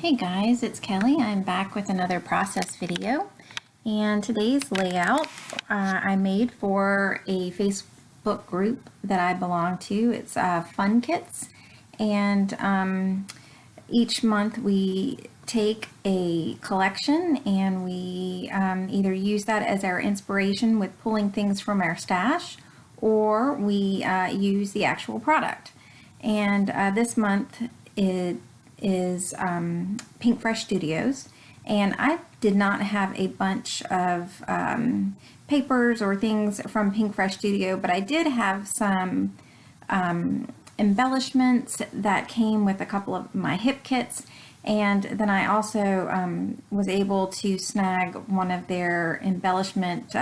Hey guys, it's Kelly. I'm back with another process video, and today's layout I made for a Facebook group that I belong to. It's Fun Kits, and each month we take a collection and we either use that as our inspiration with pulling things from our stash, or we use the actual product. And this month it is Pink Fresh Studios, and I did not have a bunch of papers or things from Pink Fresh Studio, but I did have some embellishments that came with a couple of my hip kits, and then I also was able to snag one of their embellishment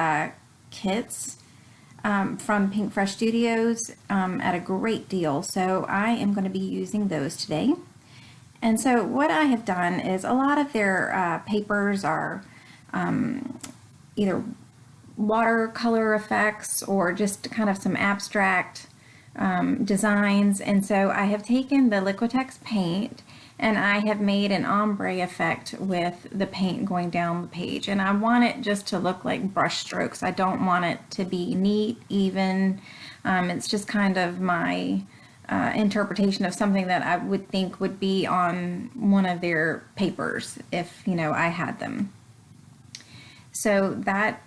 kits from Pink Fresh Studios at a great deal. So I am going to be using those today. And so what I have done is a lot of their papers are either watercolor effects or just kind of some abstract designs. And so I have taken the Liquitex paint and I have made an ombre effect with the paint going down the page. And I want it just to look like brush strokes. I don't want it to be neat, even. It's just kind of my interpretation of something that I would think would be on one of their papers if, I had them. So that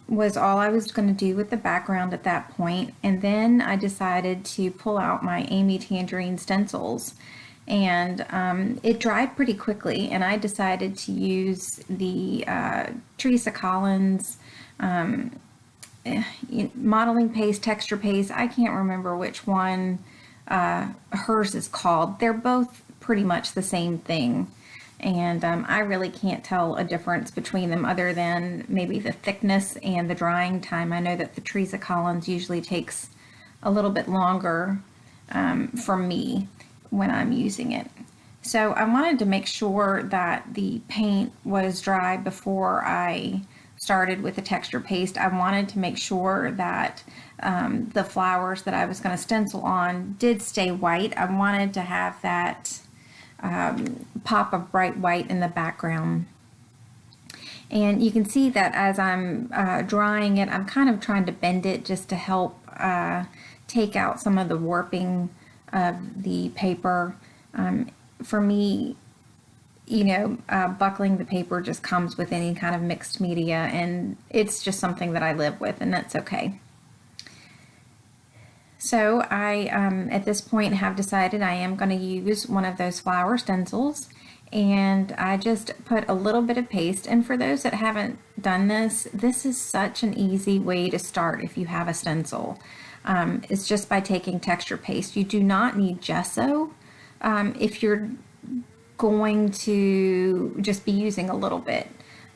was all I was going to do with the background at that point. And then I decided to pull out my Amy Tangerine stencils, and it dried pretty quickly, and I decided to use the Teresa Collins modeling paste, texture paste. I can't remember which one hers is called. They're both pretty much the same thing, and I really can't tell a difference between them other than maybe the thickness and the drying time. I know that the Teresa Collins usually takes a little bit longer for me when I'm using it. So I wanted to make sure that the paint was dry before I started with the texture paste. I wanted to make sure that the flowers that I was going to stencil on did stay white. I wanted to have that pop of bright white in the background. And you can see that as I'm drying it, I'm kind of trying to bend it just to help take out some of the warping of the paper. For me, buckling the paper just comes with any kind of mixed media, and it's just something that I live with, and that's okay. So I, at this point, have decided I am going to use one of those flower stencils, and I just put a little bit of paste. And for those that haven't done this, this is such an easy way to start if you have a stencil. It's just by taking texture paste. You do not need gesso if you're going to just be using a little bit.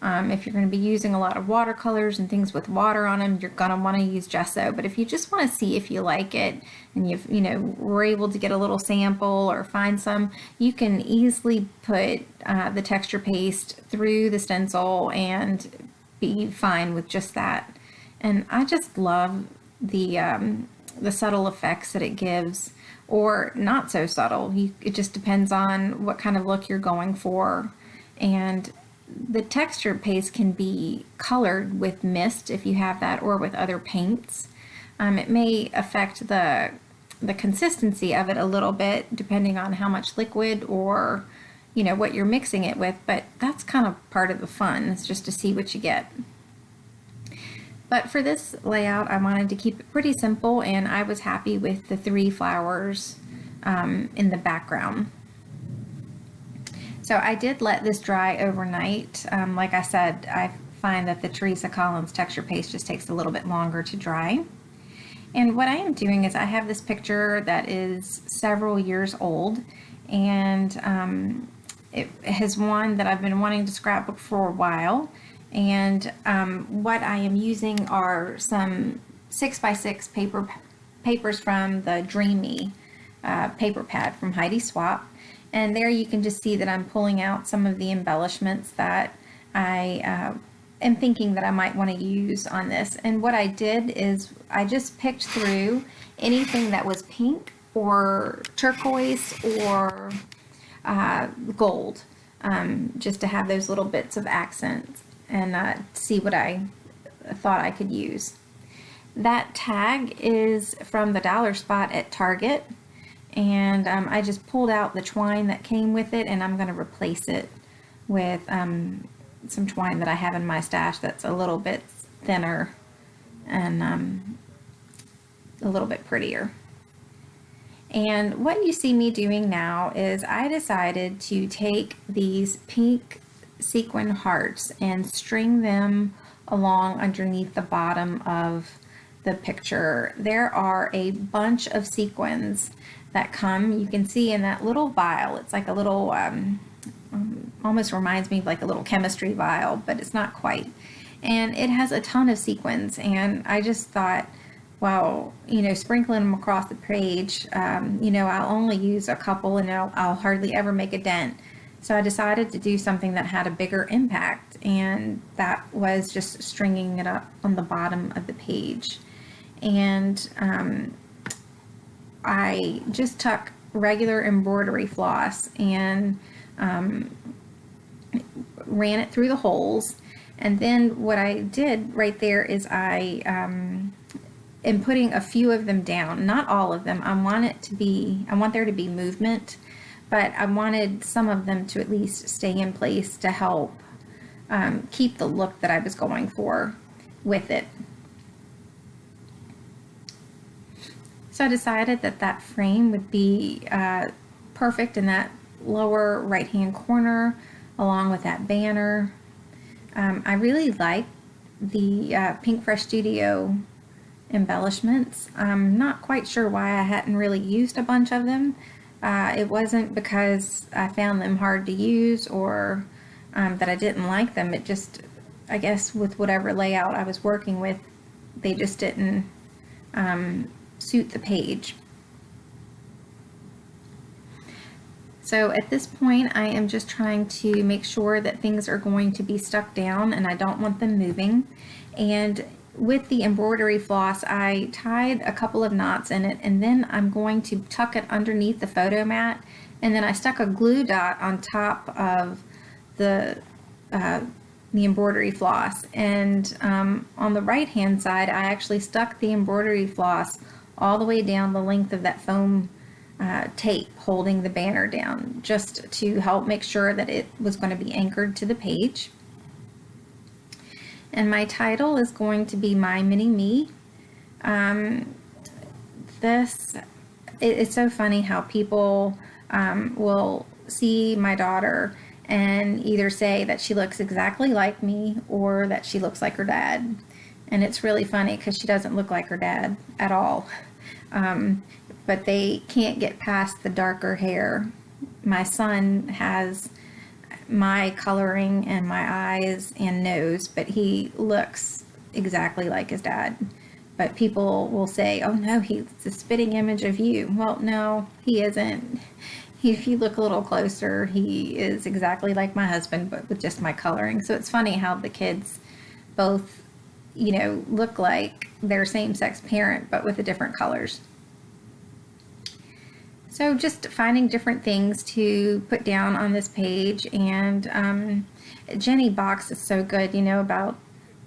If you're going to be using a lot of watercolors and things with water on them, you're going to want to use gesso. But if you just want to see if you like it and were able to get a little sample or find some, you can easily put the texture paste through the stencil and be fine with just that. And I just love the subtle effects that it gives, or not so subtle. It just depends on what kind of look you're going for. And the texture paste can be colored with mist if you have that, or with other paints. It may affect the consistency of it a little bit depending on how much liquid or what you're mixing it with, but that's kind of part of the fun. It's just to see what you get. But for this layout, I wanted to keep it pretty simple, and I was happy with the 3 flowers in the background. So I did let this dry overnight. Like I said, I find that the Teresa Collins texture paste just takes a little bit longer to dry. And what I am doing is I have this picture that is several years old, and it has one that I've been wanting to scrapbook for a while. And what I am using are some 6x6 papers from the Dreamy paper pad from Heidi Swapp. And there you can just see that I'm pulling out some of the embellishments that I am thinking that I might want to use on this. And what I did is I just picked through anything that was pink or turquoise or gold, just to have those little bits of accents and see what I thought I could use. That tag is from the Dollar Spot at Target, and I just pulled out the twine that came with it, and I'm going to replace it with some twine that I have in my stash that's a little bit thinner and a little bit prettier. And what you see me doing now is I decided to take these pink sequin hearts and string them along underneath the bottom of the picture. There are a bunch of sequins that come, you can see in that little vial. It's like a little, almost reminds me of like a little chemistry vial, but it's not quite. And it has a ton of sequins, and I just thought, well, sprinkling them across the page, I'll only use a couple and I'll hardly ever make a dent. So I decided to do something that had a bigger impact, and that was just stringing it up on the bottom of the page. And I just took regular embroidery floss and ran it through the holes. And then what I did right there is I am putting a few of them down, not all of them. I want there to be movement, but I wanted some of them to at least stay in place to help keep the look that I was going for with it. So I decided that frame would be perfect in that lower right hand corner along with that banner. I really like the Pink Fresh Studio embellishments. I'm not quite sure why I hadn't really used a bunch of them. It wasn't because I found them hard to use or that I didn't like them. It just, I guess with whatever layout I was working with, they just didn't suit the page. So at this point, I am just trying to make sure that things are going to be stuck down and I don't want them moving. And with the embroidery floss, I tied a couple of knots in it, and then I'm going to tuck it underneath the photo mat, and then I stuck a glue dot on top of the embroidery floss. And on the right hand side, I actually stuck the embroidery floss all the way down the length of that foam tape holding the banner down, just to help make sure that it was going to be anchored to the page. And my title is going to be My Mini Me. It's so funny how people will see my daughter and either say that she looks exactly like me or that she looks like her dad. And it's really funny because she doesn't look like her dad at all. But they can't get past the darker hair. My son has my coloring and my eyes and nose, but he looks exactly like his dad. But people will say, oh no, he's a spitting image of you. Well, no, he isn't. If you look a little closer, he is exactly like my husband, but with just my coloring. So it's funny how the kids both, look like their same-sex parent, but with the different colors. So just finding different things to put down on this page, and Jenny Box is so good, about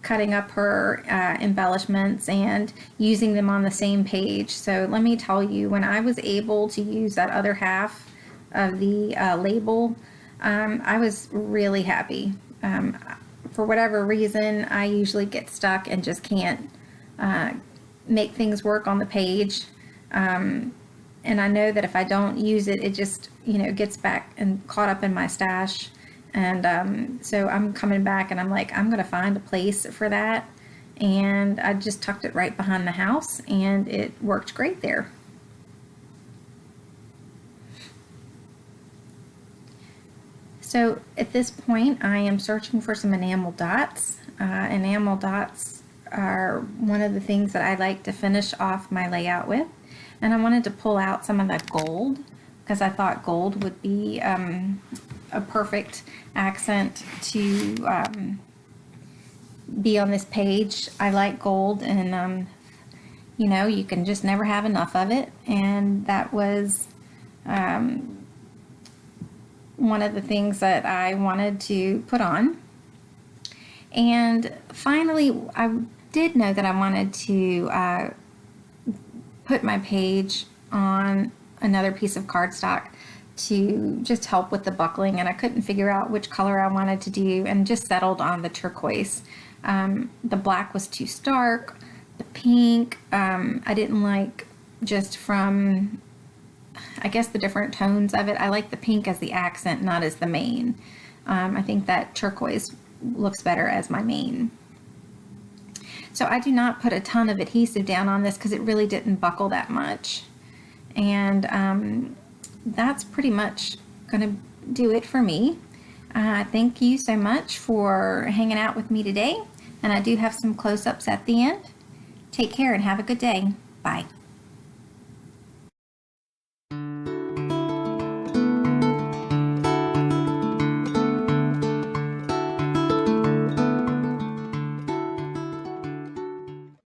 cutting up her embellishments and using them on the same page. So let me tell you, when I was able to use that other half of the label, I was really happy. For whatever reason, I usually get stuck and just can't make things work on the page. And I know that if I don't use it, it just, gets back and caught up in my stash. And so I'm coming back and I'm like, I'm going to find a place for that. And I just tucked it right behind the house, and it worked great there. So at this point, I am searching for some enamel dots. Enamel dots are one of the things that I like to finish off my layout with. And I wanted to pull out some of that gold because I thought gold would be a perfect accent to be on this page. I like gold, and you can just never have enough of it. And that was one of the things that I wanted to put on. And finally, I did know that I wanted to put my page on another piece of cardstock to just help with the buckling, and I couldn't figure out which color I wanted to do, and just settled on the turquoise. The black was too stark. The pink, I didn't like, just from, I guess, the different tones of it. I like the pink as the accent, not as the main. I think that turquoise looks better as my main. So I do not put a ton of adhesive down on this because it really didn't buckle that much. And that's pretty much going to do it for me. Thank you so much for hanging out with me today. And I do have some close-ups at the end. Take care and have a good day. Bye.